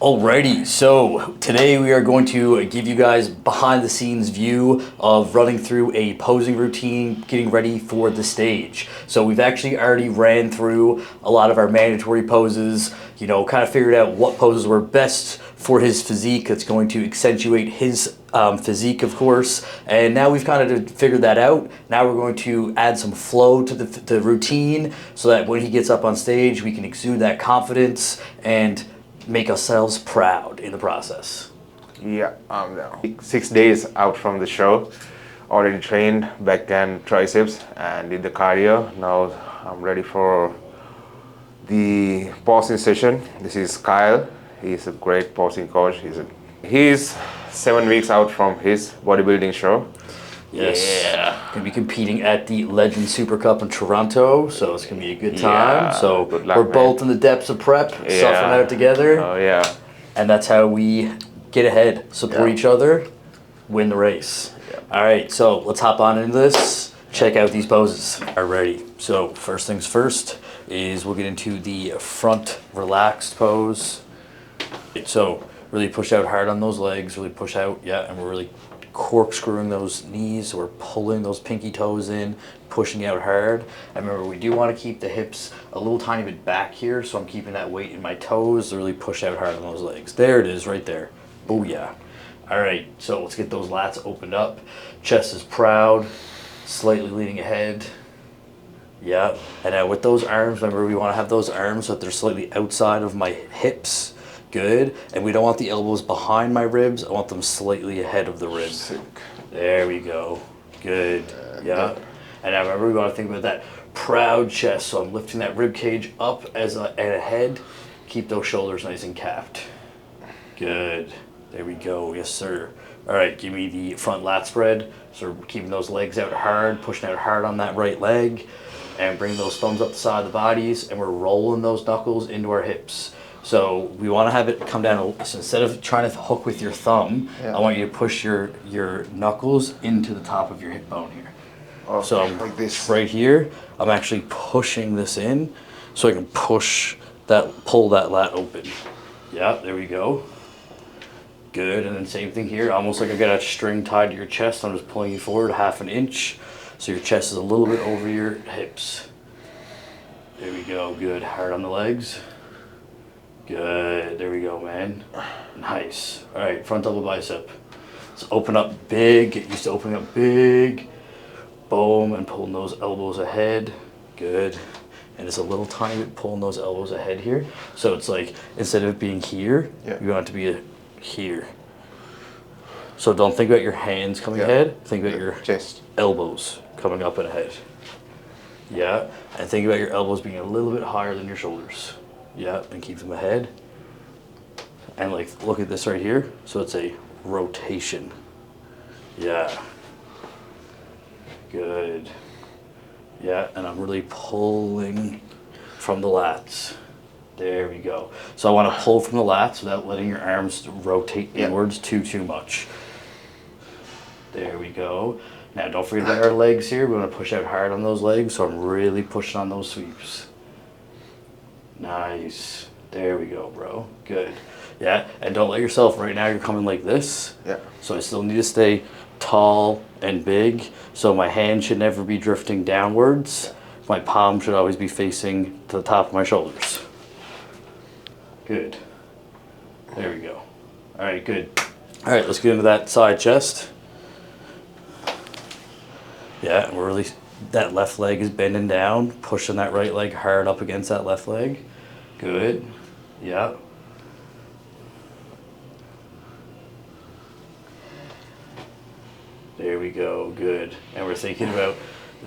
Alrighty, so today we are going to give you guys behind the scenes view of running through a posing routine, getting ready for the stage. So we've actually already ran through a lot of our mandatory poses, kind of figured out what poses were best for his physique that's going to accentuate his physique, of course. And now we've kind of figured that out. Now we're going to add some flow to the routine so that when he gets up on stage, we can exude that confidence and make ourselves proud in the process. Yeah, 6 days out from the show. Already trained back and triceps and did the cardio. Now I'm ready for the posing session. This is Kyle. He's a great posing coach. He's 7 weeks out from his bodybuilding show. Yes. Yeah. Gonna be competing at the Legend Super Cup in Toronto, so it's gonna be a good time. So good luck, we're man. both in the depths of prep, suffering out together. Oh yeah. And that's how we get ahead, support each other, win the race. Yeah. All right, so let's hop on into this. Check out these poses. Alrighty, so first things first is we'll get into the front relaxed pose. So really push out hard on those legs, really push out, and we're really corkscrewing those knees. So we're pulling those pinky toes in, pushing out hard. And remember, we do want to keep the hips a little tiny bit back here, so I'm keeping that weight in my toes to really push out hard on those legs. There it is, right there. Booyah. All right, so let's get those lats opened up. Chest is proud, slightly leaning ahead. Yeah, and now with those arms, remember we want to have those arms so that they're slightly outside of my hips. Good. And we don't want the elbows behind my ribs. I want them slightly ahead of the ribs. Sick. There we go. Good. Yeah. And now remember, we want to think about that proud chest. So I'm lifting that rib cage up and ahead. Keep those shoulders nice and capped. Good. There we go. Yes, sir. All right. Give me the front lat spread. So we're keeping those legs out hard, pushing out hard on that right leg, and bring those thumbs up the side of the bodies, and we're rolling those knuckles into our hips. So we want to have it come down, so instead of trying to hook with your thumb, I want you to push your knuckles into the top of your hip bone here. Okay, so I'm like this. Right here, I'm actually pushing this in so I can pull that lat open. Yeah, there we go. Good, and then same thing here, almost like I've got a string tied to your chest. I'm just pulling you forward 1/2 inch, so your chest is a little bit over your hips. There we go, good, hard on the legs. Good, there we go, man. Nice. All right, front double bicep. Let's open up big, get used to opening up big. Boom, and pulling those elbows ahead. Good. And it's a little tiny bit pulling those elbows ahead here. So it's like, instead of it being here, you want it to be here. So don't think about your hands coming ahead, think about your chest, elbows coming up and ahead. Yeah, and think about your elbows being a little bit higher than your shoulders. Yeah, and keep them ahead. And like, look at this right here. So it's a rotation. Yeah. Good. Yeah, and I'm really pulling from the lats. There we go. So I want to pull from the lats without letting your arms rotate inwards too much. There we go. Now don't forget about our legs here. We want to push out hard on those legs, so I'm really pushing on those sweeps. Nice. There we go, bro. Good. Yeah, and don't let yourself, right now you're coming like this. Yeah. So I still need to stay tall and big. So my hand should never be drifting downwards. My palm should always be facing to the top of my shoulders. Good. There we go. All right, good. All right, let's get into that side chest. Yeah, we're really, that left leg is bending down, pushing that right leg hard up against that left leg. Good. Yeah. There we go. Good. And we're thinking about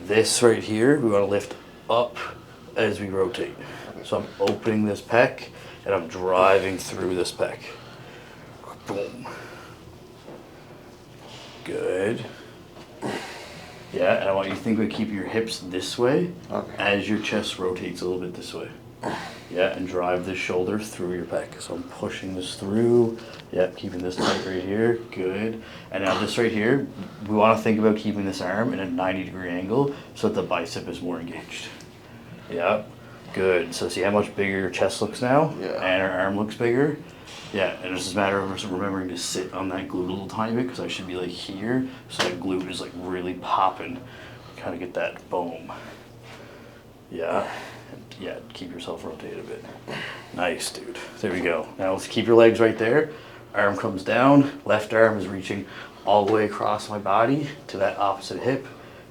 this right here. We want to lift up as we rotate. So I'm opening this pec and I'm driving through this pec. Boom. Good. Yeah, and I want you to think about keeping your hips this way as your chest rotates a little bit this way. Yeah, and drive this shoulder through your pec. So I'm pushing this through. Yeah, keeping this tight right here. Good. And now this right here, we want to think about keeping this arm in a 90-degree angle so that the bicep is more engaged. Yeah, good. So see how much bigger your chest looks now? Yeah. And our arm looks bigger? Yeah, and it's just a matter of remembering to sit on that glute a little tiny bit because I should be like here, so that glute is like really popping. Kind of get that boom. Yeah, and yeah, keep yourself rotated a bit. Nice, dude. There we go. Now let's keep your legs right there. Arm comes down, left arm is reaching all the way across my body to that opposite hip,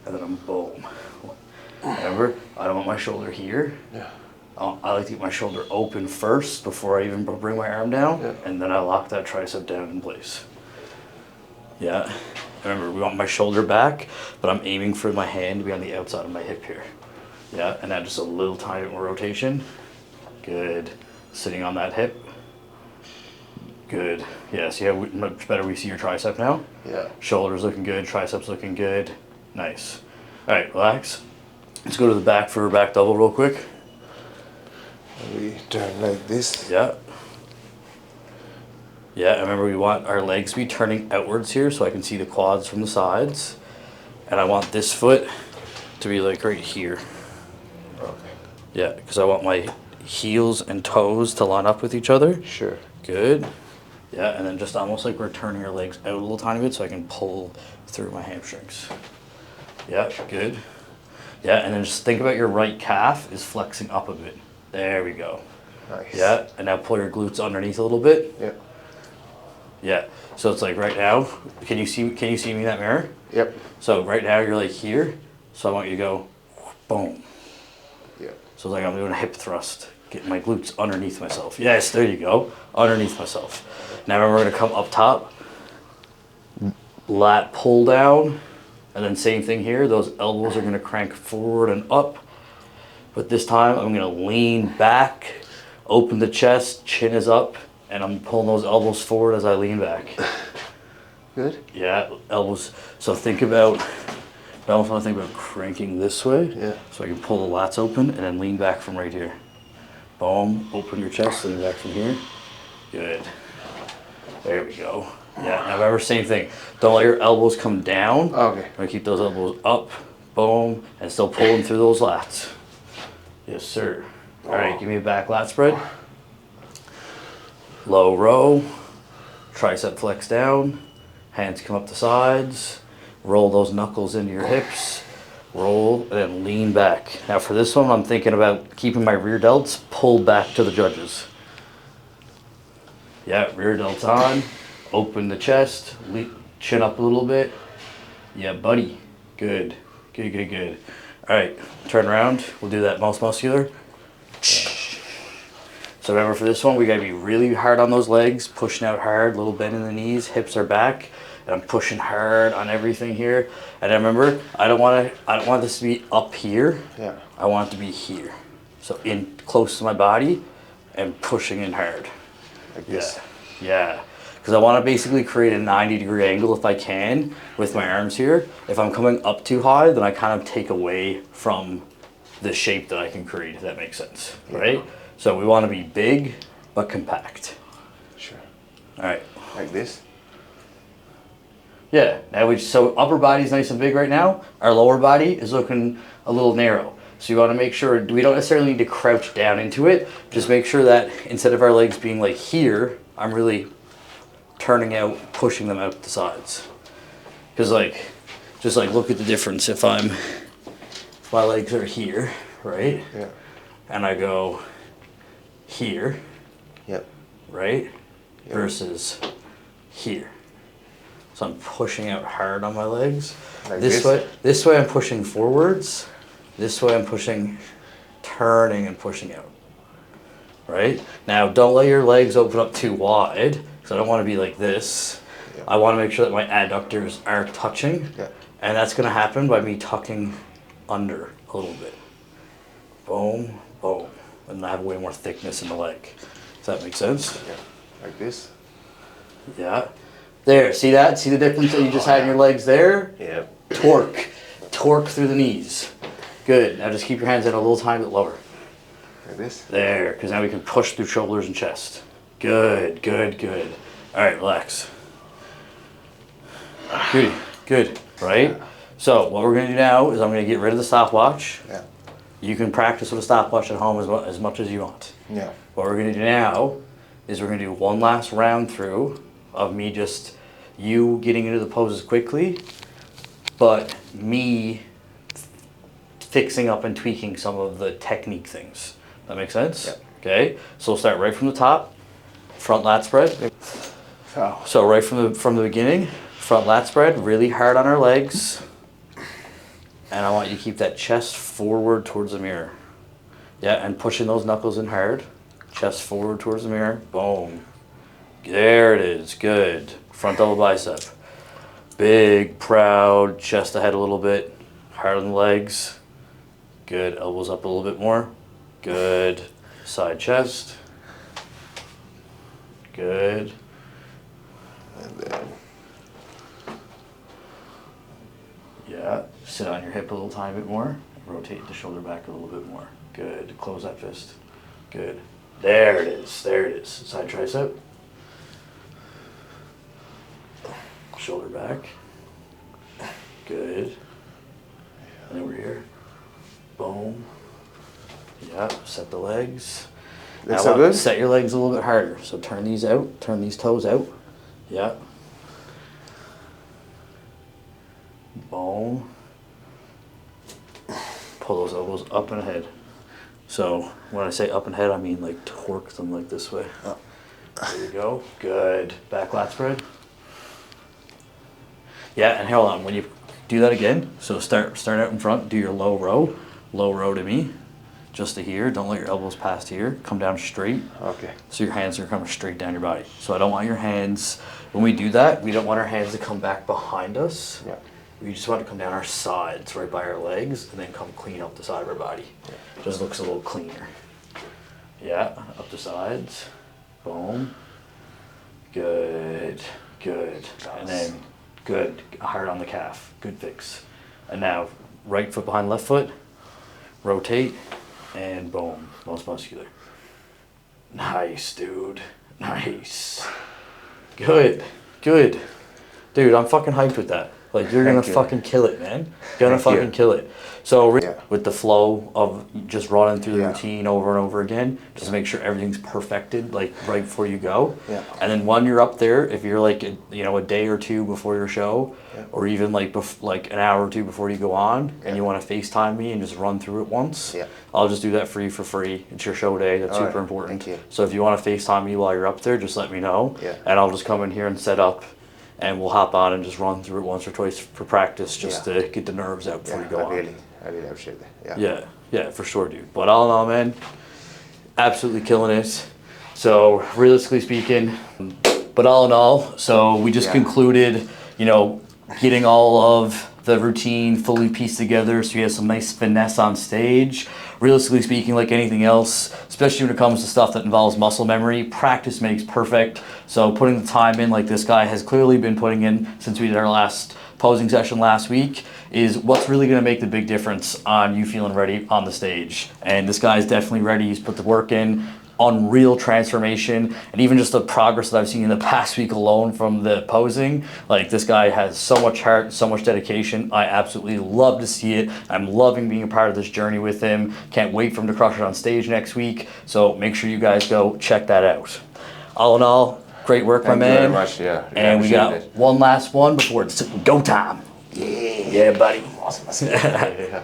and then I'm boom. Remember, I don't want my shoulder here. Yeah. I like to get my shoulder open first before I even bring my arm down, Yeah. and then I lock that tricep down in place. Yeah. Remember, we want my shoulder back, but I'm aiming for my hand to be on the outside of my hip here. Yeah, and now just a little tiny bit more rotation. Good. Sitting on that hip. Good. Yeah, see how much better we see your tricep now? Yeah. Shoulders looking good, triceps looking good. Nice. All right, relax. Let's go to the back for a back double real quick. We turn like this. Yeah. Yeah, and remember we want our legs to be turning outwards here so I can see the quads from the sides. And I want this foot to be like right here. Okay. Yeah, because I want my heels and toes to line up with each other. Sure. Good. Yeah, and then just almost like we're turning our legs out a little tiny bit so I can pull through my hamstrings. Yeah, good. Yeah, and then just think about your right calf is flexing up a bit. There we go. Nice. Yeah, and now pull your glutes underneath a little bit. Yeah. Yeah, so it's like right now, can you see me in that mirror? Yep. So right now you're like here, so I want you to go, boom. Yeah. So it's like I'm doing a hip thrust, getting my glutes underneath myself. Yes, there you go, underneath myself. Now remember, we're gonna come up top, lat pull down, and then same thing here, those elbows are gonna crank forward and up. But this time I'm gonna lean back, open the chest, chin is up, and I'm pulling those elbows forward as I lean back. Good. Yeah, elbows. So think about, I almost want to think about cranking this way. Yeah. So I can pull the lats open and then lean back from right here. Boom, open your chest, lean back from here. Good. There we go. Yeah, now remember, same thing. Don't let your elbows come down. Okay. I'm gonna keep those elbows up, boom, and still pulling through those lats. Yes, sir. All right, give me a back lat spread. Low row, tricep flex down, hands come up the sides, roll those knuckles into your hips, roll, and then lean back. Now for this one, I'm thinking about keeping my rear delts pulled back to the judges. Yeah, rear delts on, open the chest, chin up a little bit. Yeah, buddy. Good, good, good, good. All right, turn around. We'll do that most muscular. So remember, for this one, we gotta be really hard on those legs, pushing out hard, little bend in the knees, hips are back, and I'm pushing hard on everything here. And then remember, I don't want this to be up here. Yeah. I want it to be here. So in close to my body and pushing in hard. Like this. Yeah. Because I want to basically create a 90-degree angle if I can with my arms here. If I'm coming up too high, then I kind of take away from the shape that I can create, if that makes sense, right? So we want to be big, but compact. Sure. All right. Like this. Yeah. Now so upper body's nice and big right now. Our lower body is looking a little narrow. So you want to make sure we don't necessarily need to crouch down into it. Just make sure that instead of our legs being like here, I'm really turning out, pushing them out the sides. Because just look at the difference if my legs are here, right? Yeah. And I go here, Yep. right? Yep. Versus here. So I'm pushing out hard on my legs. Like This way I'm pushing forwards. This way I'm pushing, turning and pushing out. Right? Now don't let your legs open up too wide, because I don't want to be like this. Yeah. I want to make sure that my adductors are touching. Yeah. And that's going to happen by me tucking under a little bit. Boom, boom. And I have way more thickness in the leg. Does that make sense? Yeah. Like this. Yeah. There, see that? See the difference that you just had in your legs there? Yeah. Torque. Torque through the knees. Good. Now just keep your hands in a little tiny bit lower. Like this. There, because now we can push through shoulders and chest. Good, good, good. All right, relax. Good, good, right? So what we're gonna do now is I'm gonna get rid of the stopwatch. Yeah. You can practice with a stopwatch at home as much as you want. Yeah. What we're gonna do now is we're gonna do one last round through of me just you getting into the poses quickly, but me fixing up and tweaking some of the technique things. That makes sense? Yep. Okay, so we'll start right from the top, front lat spread. So right from the beginning, front lat spread, really hard on our legs. And I want you to keep that chest forward towards the mirror. Yeah, and pushing those knuckles in hard. Chest forward towards the mirror. Boom. There it is. Good. Front double bicep. Big, proud, chest ahead a little bit. Hard on the legs. Good. Elbows up a little bit more. Good. Side chest. Good. And then, yeah. Sit on your hip a little tiny bit more. Rotate the shoulder back a little bit more. Good. Close that fist. Good. There it is. There it is. Side tricep. Shoulder back. Good. And over here. Boom. Yeah. Set the legs. That's Now so good? set your legs a little bit harder. So turn these out. Turn these toes out. Yeah. Boom. Pull those elbows up and ahead. So when I say up and ahead, I mean like torque them like this way. There you go. Good. Back lat spread. Yeah, and hold on. When you do that again, so start out in front. Do your low row to me, just to here. Don't let your elbows past here. Come down straight. okay. So your hands are coming straight down your body. So I don't want your hands. When we do that, we don't want our hands to come back behind us. Yeah. We just want to come down our sides, right by our legs, and then come clean up the side of our body. Yeah. Just looks a little cleaner. Yeah, up the sides. Boom. Good. Good. And then good. Hard on the calf. Good fix. And now, right foot behind left foot. Rotate. And boom. Most muscular. Nice, dude. Nice. Good. Good. Dude, I'm fucking hyped with that. Like, you're gonna Thank you. fucking kill it, man. Gonna Thank fucking you. kill it. So Yeah. with the flow of just running through the Yeah. routine over and over again, just make sure everything's perfected, like right before you go. Yeah. And then when you're up there, if you're like, a day or two before your show, Yeah. or even like like an hour or two before you go on, Yeah. and you want to FaceTime me and just run through it once, Yeah. I'll just do that for you for free. It's your show day. That's All right. super important. Thank you. So if you want to FaceTime me while you're up there, just let me know. Yeah. And I'll just come in here and set up, and we'll hop on and just run through it once or twice for practice, just Yeah. to get the nerves out before Yeah, you go on. I really appreciate that. Yeah, yeah, for sure, dude. But all in all, man, absolutely killing it. So realistically speaking, but all in all, so we just Yeah. concluded, getting all of the routine fully pieced together, so you have some nice finesse on stage. Realistically speaking, like anything else, especially when it comes to stuff that involves muscle memory, practice makes perfect. So putting the time in, like this guy has clearly been putting in since we did our last posing session last week, is what's really going to make the big difference on you feeling ready on the stage. And this guy's definitely ready. He's put the work in. Unreal transformation, and even just the progress that I've seen in the past week alone from the posing. Like, this guy has so much heart, so much dedication. I absolutely love to see it. I'm loving being a part of this journey with him. Can't wait for him to crush it on stage next week. So make sure you guys go check that out. All in all, great work, Thank my you man. very much. Yeah. Really And we got appreciate it. one last one before it's go time. Yeah, buddy. Awesome. Yeah.